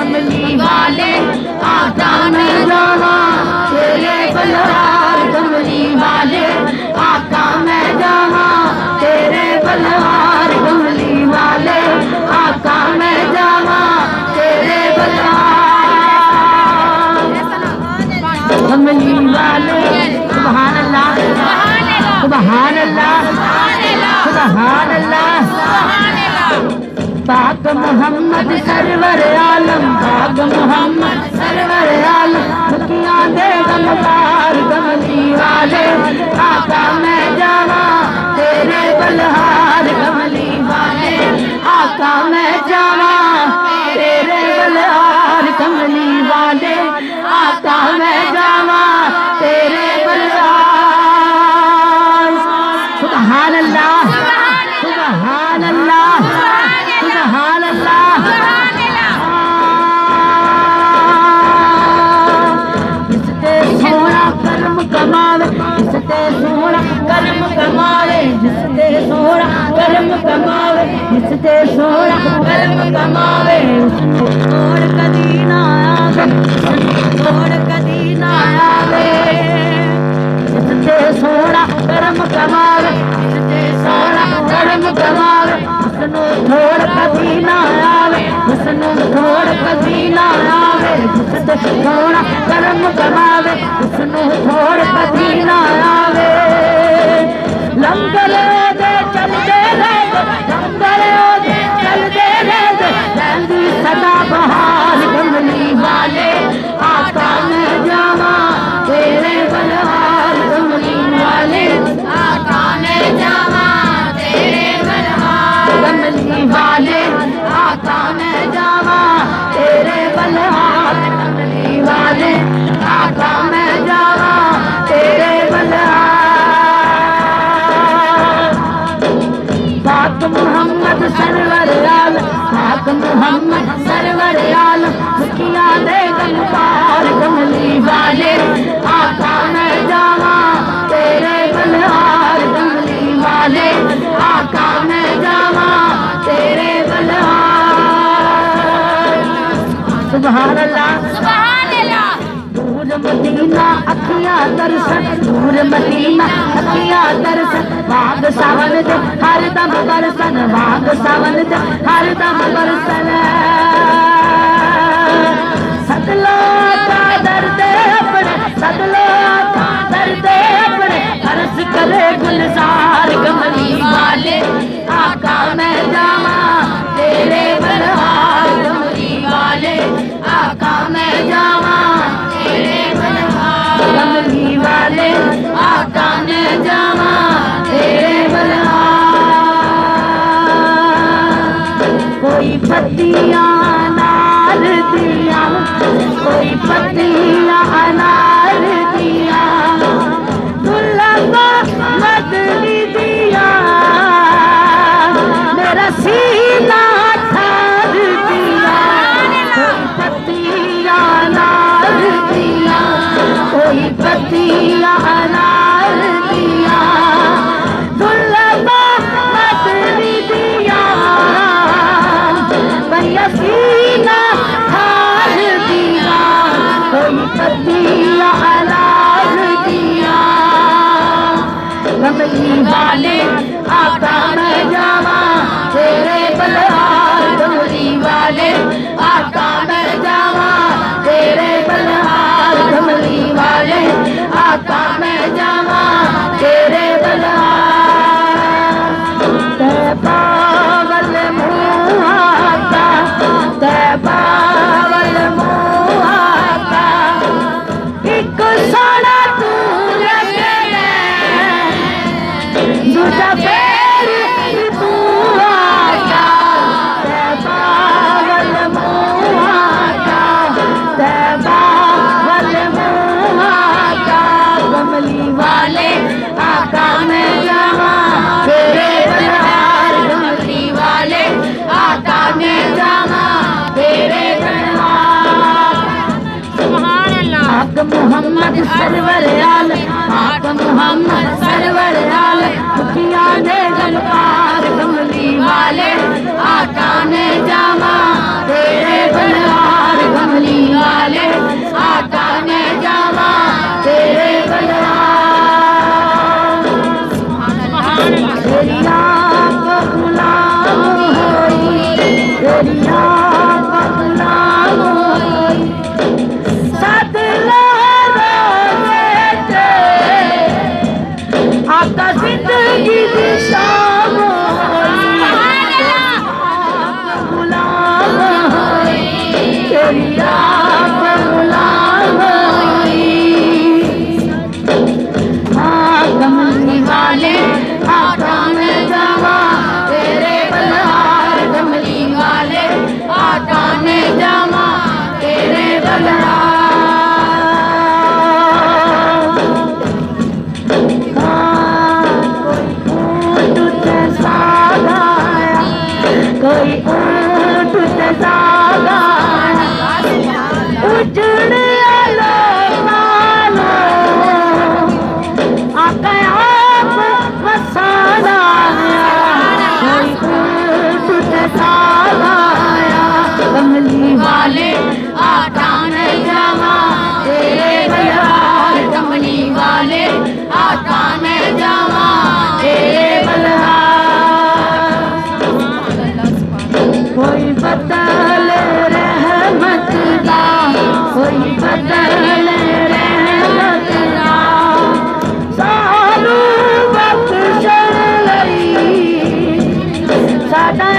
कमली वाले आका मैं जावा तेरे बलहार कमली वाले आका मैं जावा तेरे बलहार कमली वाले आका मैं जावा तेरे बलहार कमली वाले। सुभान अल्लाह सुभान अल्लाह सुभान अल्लाह। पाक मोहम्मद सरवर आलम पाक मोहम्मद सरवर आलम दुनिया दे गमदार कमली वाले आका मैं जावा तेरे बलहार कमली वाले आका मैं जावा तेरे बलहार कमली वाले आका मैं जावा तेरे बलहार। सुभान अल्लाह सुभान अल्लाह सुभान अल्लाह। जिसते सोना कर्म कमावे जिसते सोना कर्म कमावे जिसते सोना कर्म कमावे जिसते सोना कर्म कमावे छोड़ कदी ना आवे छोड़ कदी ना आवे। जिसते सोना कर्म कमावे जिसते सोना कर्म कमावे उसनो छोड़ कदी ना आवे उसनो छोड़ कदी ना आवे। जिसते सोना कर्म कमावे उसनो छोड़ कदी ना आवे। लंगर दे चलते रहते लंगर दे चलते रहते रहंदी सदा बहार कमली वाले आका मैं जावा तेरे बलहार कमली वाले आका मैं जावा तेरे बलहार कमली वाले आका मैं जावा तेरे बलहार कमली वाले आका मैं जावा तेरे बलहार। पाक मोहम्मद सरवर आलम पाक मोहम्मद सरवर आलम दुनिया दे गमदार कमली वाले आका मैं जावा तेरे बलहार कमली वाले आका मैं जावा तेरे बलहार। सुभान अल्लाह सुभान अल्लाह। दूर मदीना अखियां दर्शन दूर मदीना अखियां दर्शन बाग सावन दे हर दम दर्शन बाग सावन दे हर दम दर्शन। सदलो का दर्द अपने सदलो का दर्द अपने हर्ष करे गुलजार कमली वाले आका मैं जावा तेरे बलहार कमली वाले आका मैं जावा तेरे बलहार कमली वाले आका मैं जावा तेरे बलहार। कोई पत्तियां अनार दिया कोई पत्तियां अनार दिया दुल्हा मदनी दिया मेरा सीना था कोई ऊंट ते जागा उजड़े आका आप वसाना कोई ऊंट ते जागा कमली वाले आका ने जावा तेरे बलहार कमली वाले आका ने जावा तेरे बलहार कोई बदल रहमत दा कोई बदल रहमत दा सानू बख्शण लई साडा